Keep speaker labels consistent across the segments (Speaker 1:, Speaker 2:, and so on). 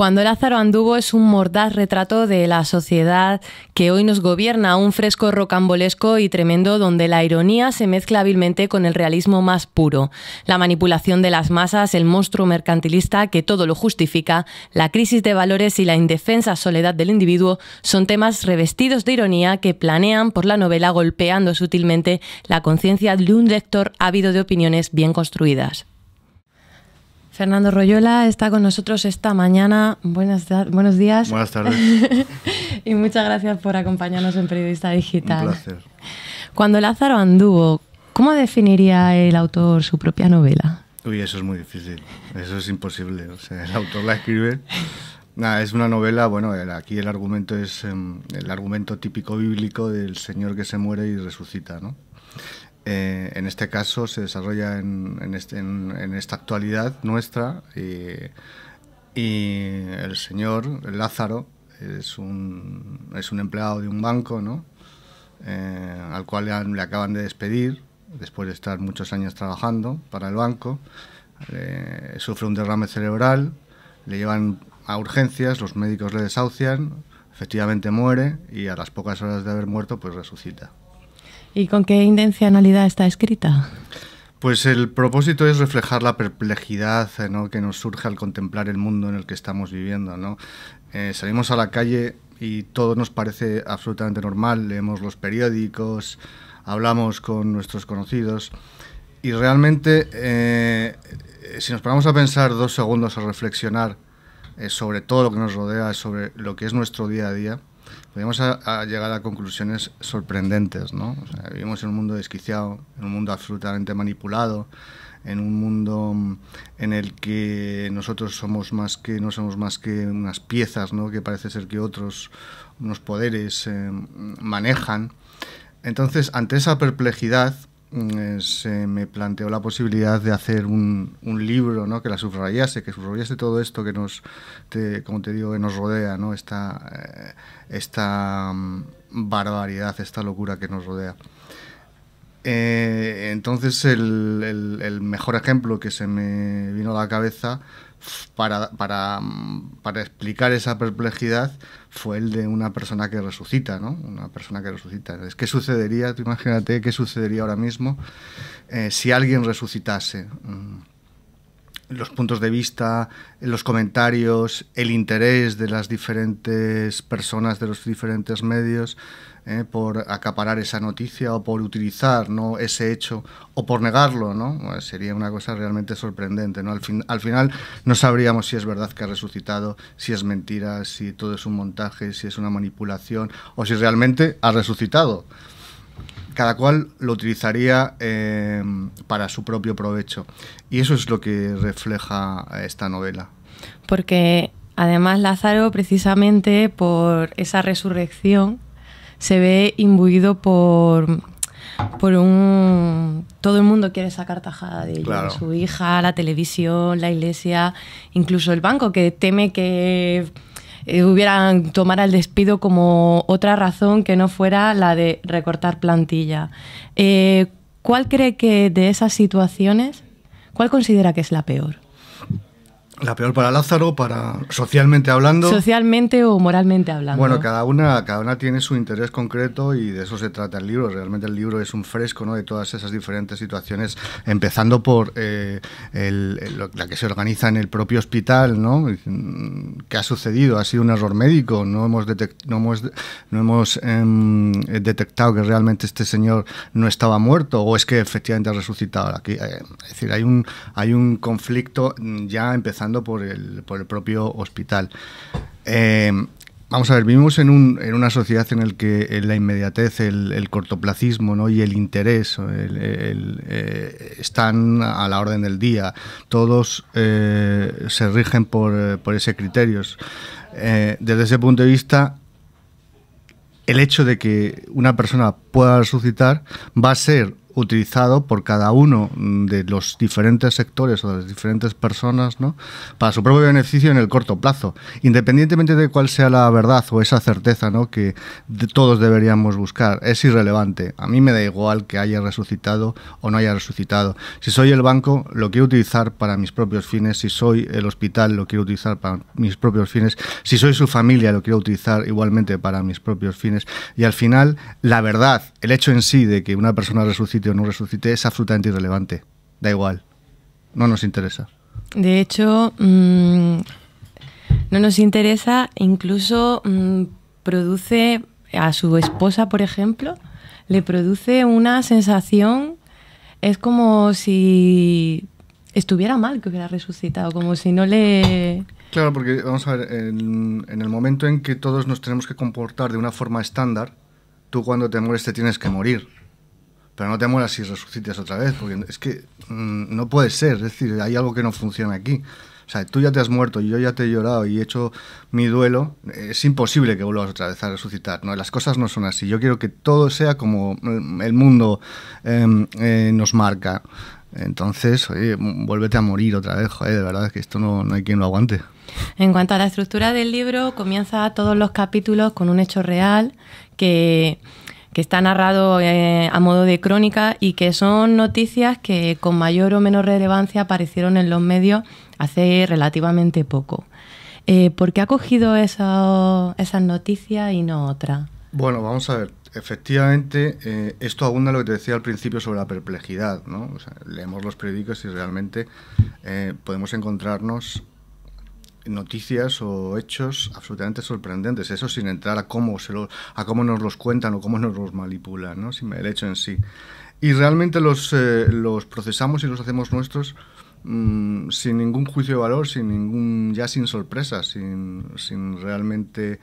Speaker 1: Cuando Lázaro anduvo es un mordaz retrato de la sociedad que hoy nos gobierna, un fresco rocambolesco y tremendo donde la ironía se mezcla hábilmente con el realismo más puro. La manipulación de las masas, el monstruo mercantilista que todo lo justifica, la crisis de valores y la indefensa soledad del individuo son temas revestidos de ironía que planean por la novela golpeando sutilmente la conciencia de un lector ávido de opiniones bien construidas. Fernando Royola está con nosotros esta mañana. Buenos días.
Speaker 2: Buenas tardes.
Speaker 1: Y muchas gracias por acompañarnos en Periodista Digital.
Speaker 2: Un placer.
Speaker 1: Cuando Lázaro anduvo, ¿cómo definiría el autor su propia novela?
Speaker 2: Uy, eso es muy difícil. Eso es imposible. O sea, el autor la escribe. Nada, es una novela, bueno, aquí el argumento es el argumento típico bíblico del Señor que se muere y resucita, ¿no? En este caso se desarrolla en esta actualidad nuestra y el señor, el Lázaro, es un empleado de un banco, ¿no? Al cual le acaban de despedir después de estar muchos años trabajando para el banco. Sufre un derrame cerebral, le llevan a urgencias, los médicos le desahucian, efectivamente muere y a las pocas horas de haber muerto pues resucita.
Speaker 1: ¿Y con qué intencionalidad está escrita?
Speaker 2: Pues el propósito es reflejar la perplejidad, ¿no?, que nos surge al contemplar el mundo en el que estamos viviendo, ¿no? Salimos a la calle y todo nos parece absolutamente normal, leemos los periódicos, hablamos con nuestros conocidos y realmente si nos ponemos a pensar 2 segundos a reflexionar sobre todo lo que nos rodea, sobre lo que es nuestro día a día, podemos llegar a conclusiones sorprendentes, ¿no? O sea, vivimos en un mundo desquiciado, en un mundo absolutamente manipulado, en un mundo en el que nosotros no somos más que unas piezas, ¿no?, que parece ser que unos poderes manejan. Entonces, ante esa perplejidad, se me planteó la posibilidad de hacer un libro, ¿no?, que subrayase todo esto como te digo, que nos rodea, ¿no?, esta barbaridad, esta locura que nos rodea. Entonces el mejor ejemplo que se me vino a la cabeza para explicar esa perplejidad fue el de una persona que resucita, ¿no? Una persona que resucita. ¿Qué sucedería? Tú imagínate qué sucedería ahora mismo si alguien resucitase. Los puntos de vista, los comentarios, el interés de las diferentes personas de los diferentes medios por acaparar esa noticia o por utilizar, ¿no?, ese hecho o por negarlo, ¿no? Pues sería una cosa realmente sorprendente, ¿no? Al final no sabríamos si es verdad que ha resucitado, si es mentira, si todo es un montaje, si es una manipulación o si realmente ha resucitado. Cada cual lo utilizaría para su propio provecho. Y eso es lo que refleja esta novela.
Speaker 1: Porque además Lázaro, precisamente por esa resurrección, se ve imbuido por todo el mundo quiere sacar tajada de ello. Claro. Su hija, la televisión, la iglesia, incluso el banco, que teme que tomara el despido como otra razón que no fuera la de recortar plantilla. ¿Cuál cree que de esas situaciones, cuál considera que es la peor?
Speaker 2: La peor para Lázaro, socialmente hablando.
Speaker 1: Socialmente o moralmente hablando.
Speaker 2: Bueno, cada una tiene su interés concreto y de eso se trata el libro. Realmente el libro es un fresco, ¿no?, de todas esas diferentes situaciones, empezando por la que se organiza en el propio hospital, ¿no? ¿Qué ha sucedido? ¿Ha sido un error médico? ¿No hemos detectado que realmente este señor no estaba muerto? ¿O es que efectivamente ha resucitado? Aquí, es decir, hay un conflicto ya empezando por el propio hospital. Vamos a ver, vivimos en una sociedad en la que la inmediatez, el cortoplacismo, ¿no?, y el interés están a la orden del día. Todos se rigen por ese criterio. Desde ese punto de vista, el hecho de que una persona pueda resucitar va a ser utilizado por cada uno de los diferentes sectores o de las diferentes personas, ¿no?, para su propio beneficio en el corto plazo, independientemente de cuál sea la verdad o esa certeza, ¿no?, que todos deberíamos buscar. Es irrelevante. A mí me da igual que haya resucitado o no haya resucitado. Si soy el banco, lo quiero utilizar para mis propios fines. Si soy el hospital, lo quiero utilizar para mis propios fines. Si soy su familia, lo quiero utilizar igualmente para mis propios fines. Y al final, la verdad, el hecho en sí de que una persona resucite o no resucite es absolutamente irrelevante. Da igual. No nos interesa.
Speaker 1: De hecho, no nos interesa. Incluso produce a su esposa, por ejemplo, le produce una sensación, es como si estuviera mal que hubiera resucitado, como si no le...
Speaker 2: Claro, porque vamos a ver, en el momento en que todos nos tenemos que comportar de una forma estándar, tú cuando te mueres te tienes que morir. Pero no te mueras si resucites otra vez, porque es que no puede ser, es decir, hay algo que no funciona aquí. O sea, tú ya te has muerto, yo ya te he llorado y he hecho mi duelo, es imposible que vuelvas otra vez a resucitar, ¿no? Las cosas no son así. Yo quiero que todo sea como el mundo nos marca. Entonces, oye, vuélvete a morir otra vez, joder, de verdad, que esto no hay quien lo aguante.
Speaker 1: En cuanto a la estructura del libro, comienza todos los capítulos con un hecho real que está narrado a modo de crónica y que son noticias que con mayor o menor relevancia aparecieron en los medios hace relativamente poco. ¿Por qué ha cogido esas noticias y no otras?
Speaker 2: Bueno, vamos a ver. Efectivamente, esto abunda lo que te decía al principio sobre la perplejidad, ¿no? O sea, leemos los periódicos y realmente podemos encontrarnos noticias o hechos absolutamente sorprendentes, eso sin entrar a cómo nos los cuentan o cómo nos los manipulan, ¿no?, sin el hecho en sí. Y realmente los procesamos y los hacemos nuestros sin ningún juicio de valor, sin sorpresas, sin realmente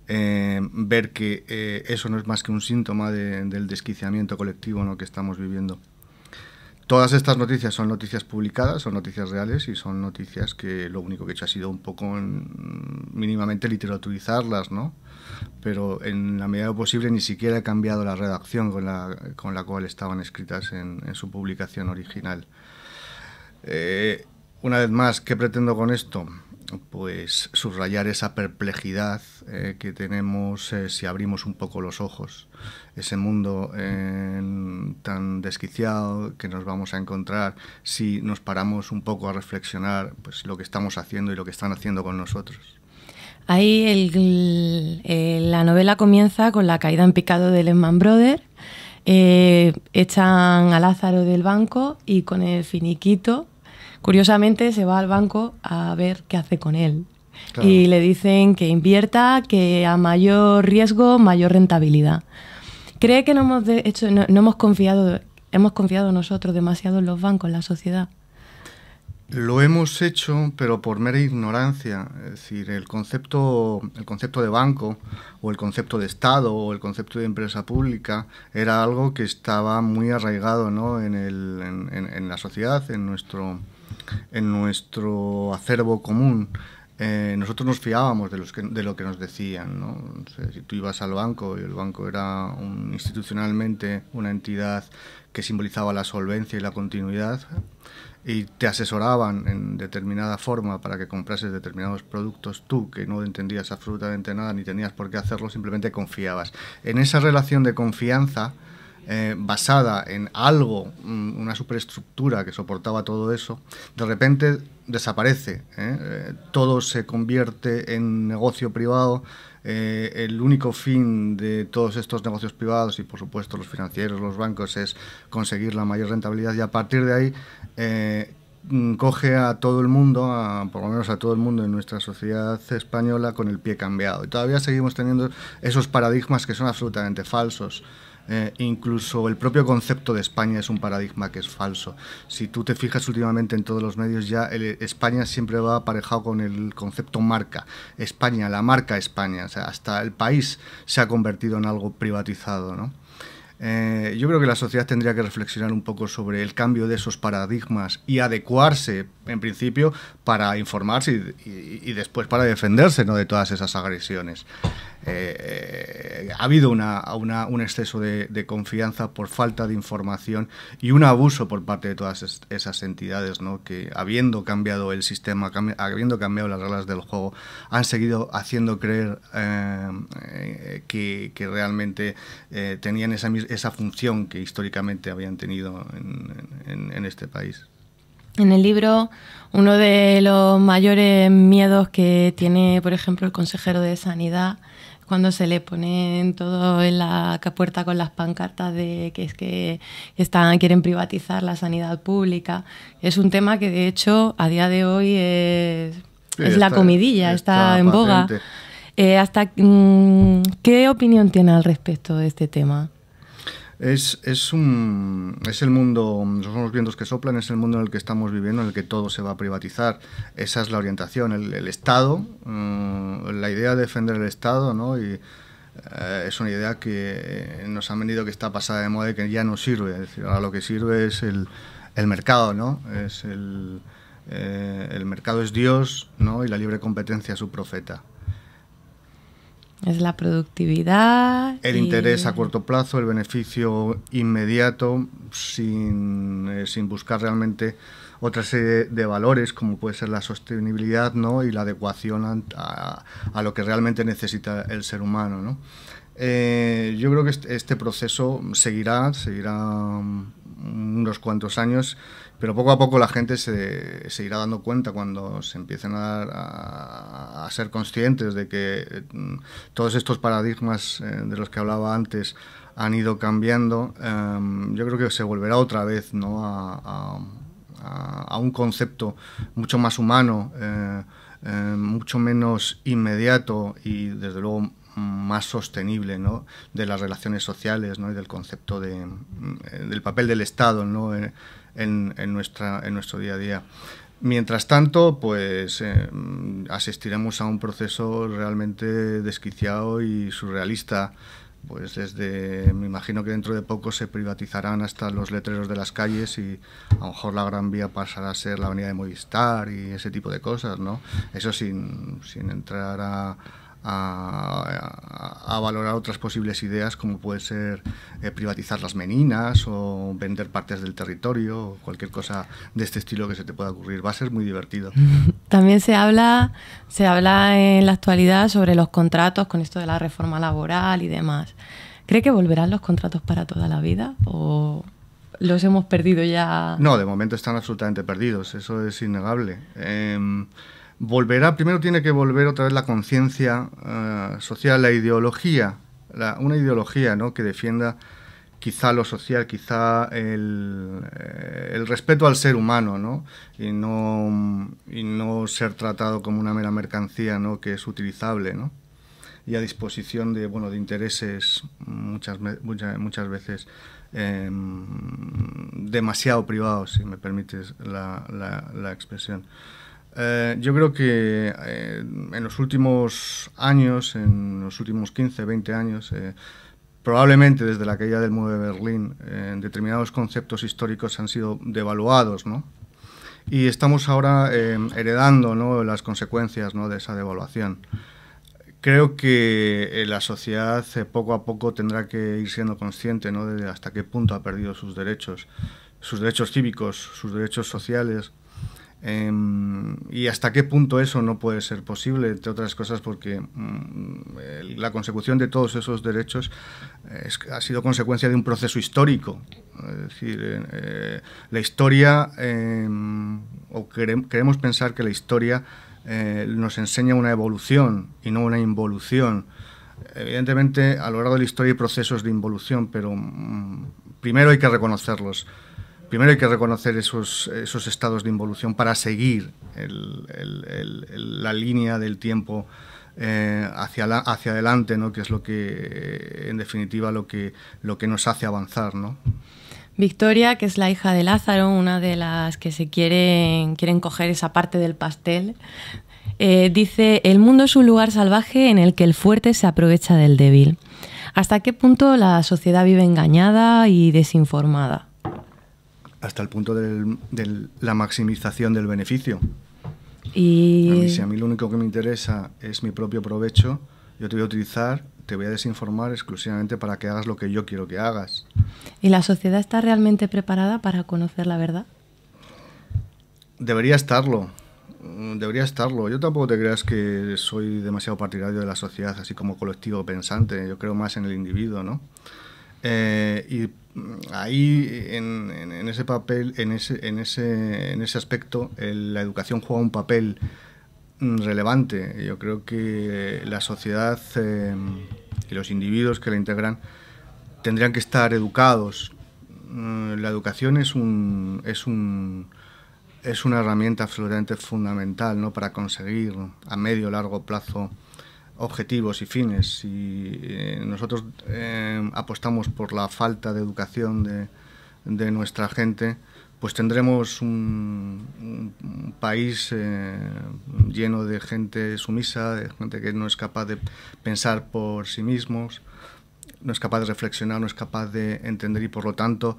Speaker 2: ver que eso no es más que un síntoma del desquiciamiento colectivo, ¿no?, que estamos viviendo. Todas estas noticias son noticias publicadas, son noticias reales y son noticias que lo único que he hecho ha sido un poco mínimamente literaturizarlas, ¿no? Pero en la medida de lo posible ni siquiera he cambiado la redacción con la cual estaban escritas en su publicación original. Una vez más, ¿qué pretendo con esto? Pues subrayar esa perplejidad que tenemos si abrimos un poco los ojos, ese mundo tan desquiciado que nos vamos a encontrar si nos paramos un poco a reflexionar pues lo que estamos haciendo y lo que están haciendo con nosotros.
Speaker 1: Ahí la novela comienza con la caída en picado de Lehman Brothers, echan a Lázaro del banco y con el finiquito, curiosamente, se va al banco a ver qué hace con él. Claro. Y le dicen que invierta, que a mayor riesgo, mayor rentabilidad. ¿Cree que no hemos confiado nosotros demasiado en los bancos, en la sociedad?
Speaker 2: Lo hemos hecho, pero por mera ignorancia. Es decir, el concepto de banco, o el concepto de Estado, o el concepto de empresa pública, era algo que estaba muy arraigado, ¿no?, en la sociedad, en nuestro acervo común. Nosotros nos fiábamos de lo que nos decían, ¿no? O sea, si tú ibas al banco y el banco era institucionalmente una entidad que simbolizaba la solvencia y la continuidad y te asesoraban en determinada forma para que comprases determinados productos, tú que no entendías absolutamente nada ni tenías por qué hacerlo, simplemente confiabas. En esa relación de confianza basada en algo, una superestructura que soportaba todo eso, de repente desaparece, todo se convierte en negocio privado. El único fin de todos estos negocios privados y por supuesto los financieros, los bancos, es conseguir la mayor rentabilidad, y a partir de ahí coge a todo el mundo, por lo menos a todo el mundo en nuestra sociedad española, con el pie cambiado, y todavía seguimos teniendo esos paradigmas que son absolutamente falsos. Incluso el propio concepto de España es un paradigma que es falso. Si tú te fijas últimamente en todos los medios, ya España siempre va aparejado con el concepto marca. España, la marca España, o sea, hasta el país se ha convertido en algo privatizado, ¿no? Yo creo que la sociedad tendría que reflexionar un poco sobre el cambio de esos paradigmas y adecuarse, en principio, para informarse y después para defenderse, ¿no?, de todas esas agresiones. ha habido un exceso de confianza por falta de información y un abuso por parte de todas esas entidades, ¿no? Que habiendo cambiado el sistema, habiendo cambiado las reglas del juego, han seguido haciendo creer que realmente tenían esa función que históricamente habían tenido en este país.
Speaker 1: En el libro, uno de los mayores miedos que tiene, por ejemplo, el consejero de Sanidad, cuando se le ponen todo en la puerta con las pancartas de que quieren privatizar la sanidad pública, es un tema que de hecho a día de hoy es la comidilla, está en boga. ¿Qué opinión tiene al respecto de este tema?
Speaker 2: Es el mundo, son los vientos que soplan, es el mundo en el que estamos viviendo, en el que todo se va a privatizar. Esa es la orientación, el Estado, la idea de defender el Estado, ¿no? Y es una idea que nos han vendido que está pasada de moda y que ya no sirve. Es decir, ahora lo que sirve es el mercado, ¿no? El mercado es Dios, ¿no? Y la libre competencia es su profeta.
Speaker 1: Es la productividad.
Speaker 2: El interés a corto plazo, el beneficio inmediato, sin buscar realmente otra serie de valores, como puede ser la sostenibilidad, ¿no? Y la adecuación a lo que realmente necesita el ser humano, ¿no? Yo creo que este proceso seguirá unos cuantos años, pero poco a poco la gente se irá dando cuenta cuando se empiecen a ser conscientes de que todos estos paradigmas de los que hablaba antes han ido cambiando. Yo creo que se volverá otra vez, ¿no? a un concepto mucho más humano, mucho menos inmediato y desde luego más sostenible, ¿no? De las relaciones sociales, ¿no? Y del concepto del papel del Estado, ¿no? en nuestro día a día. Mientras tanto, pues asistiremos a un proceso realmente desquiciado y surrealista. Pues me imagino que dentro de poco se privatizarán hasta los letreros de las calles y a lo mejor la Gran Vía pasará a ser la avenida de Movistar y ese tipo de cosas, ¿no? Eso sin entrar a valorar otras posibles ideas como puede ser privatizar las meninas o vender partes del territorio o cualquier cosa de este estilo que se te pueda ocurrir. Va a ser muy divertido.
Speaker 1: También se habla en la actualidad sobre los contratos con esto de la reforma laboral y demás. ¿Cree que volverán los contratos para toda la vida o los hemos perdido ya?
Speaker 2: No, de momento están absolutamente perdidos, eso es innegable. Primero tiene que volver otra vez la conciencia social, la ideología, una ideología, ¿no? Que defienda quizá lo social, quizá el respeto al ser humano, ¿no? Y no ser tratado como una mera mercancía, ¿no? Que es utilizable, ¿no? Y a disposición de intereses muchas veces demasiado privados, si me permites la expresión. Yo creo que en los últimos años, en los últimos 15, 20 años, probablemente desde la caída del muro de Berlín, determinados conceptos históricos han sido devaluados, ¿no? Y estamos ahora heredando, ¿no? Las consecuencias, ¿no? De esa devaluación. Creo que la sociedad poco a poco tendrá que ir siendo consciente, ¿no? De hasta qué punto ha perdido sus derechos cívicos, sus derechos sociales. Y hasta qué punto eso no puede ser posible, entre otras cosas porque la consecución de todos esos derechos ha sido consecuencia de un proceso histórico. Es decir, la historia, o queremos pensar que la historia nos enseña una evolución y no una involución. Evidentemente, a lo largo de la historia hay procesos de involución, pero primero hay que reconocerlos. Primero hay que reconocer esos estados de involución para seguir la línea del tiempo hacia adelante, ¿no? Que es lo que, en definitiva, lo que nos hace avanzar, ¿no?
Speaker 1: Victoria, que es la hija de Lázaro, una de las que se quieren coger esa parte del pastel, dice: el mundo es un lugar salvaje en el que el fuerte se aprovecha del débil. ¿Hasta qué punto la sociedad vive engañada y desinformada?
Speaker 2: Hasta el punto de la maximización del beneficio.
Speaker 1: Y
Speaker 2: si a mí lo único que me interesa es mi propio provecho, Yo te voy a utilizar, te voy a desinformar exclusivamente para que hagas lo que yo quiero que hagas.
Speaker 1: ¿Y la sociedad está realmente preparada para conocer la verdad?
Speaker 2: Debería estarlo. Debería estarlo. Yo tampoco te creas que soy demasiado partidario de la sociedad, así como colectivo pensante. Yo creo más en el individuo, ¿no? Y ahí, en ese papel, en ese aspecto, la educación juega un papel relevante. Yo creo que la sociedad y los individuos que la integran tendrían que estar educados. La educación es una herramienta absolutamente fundamental, ¿no?, para conseguir a medio o largo plazo objetivos y fines. Si nosotros apostamos por la falta de educación de nuestra gente, pues tendremos un país lleno de gente sumisa, de gente que no es capaz de pensar por sí mismos, no es capaz de reflexionar, no es capaz de entender, y por lo tanto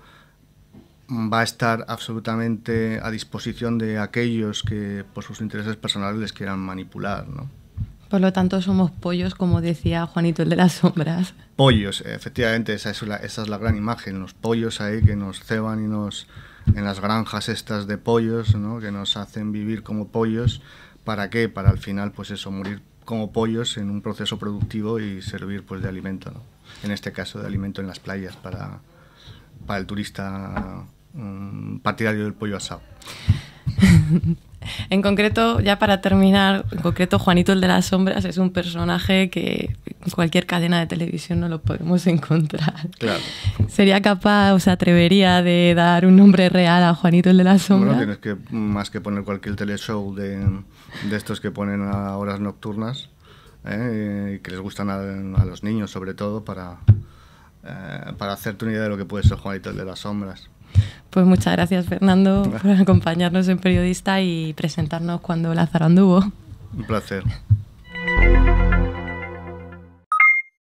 Speaker 2: va a estar absolutamente a disposición de aquellos que por sus intereses personales les quieran manipular, ¿no?
Speaker 1: Por lo tanto, somos pollos, como decía Juanito el de las sombras.
Speaker 2: Pollos, efectivamente, esa es la gran imagen, los pollos ahí que nos ceban en las granjas estas de pollos, ¿no?, que nos hacen vivir como pollos. ¿Para qué? Para al final, pues eso, morir como pollos en un proceso productivo y servir, pues, de alimento, ¿no? En este caso, de alimento en las playas para el turista partidario del pollo asado.
Speaker 1: En concreto, ya para terminar, en concreto Juanito el de las sombras es un personaje que en cualquier cadena de televisión no lo podemos encontrar.
Speaker 2: Claro.
Speaker 1: ¿Sería capaz o se atrevería de dar un nombre real a Juanito el de las sombras?
Speaker 2: Bueno, tienes más que poner cualquier teleshow de estos que ponen a horas nocturnas, y que les gustan a los niños, sobre todo, para hacerte una idea de lo que puede ser Juanito el de las sombras.
Speaker 1: Pues muchas gracias, Fernando, por acompañarnos en Periodista y presentarnos Cuando Lázaro anduvo.
Speaker 2: Un placer.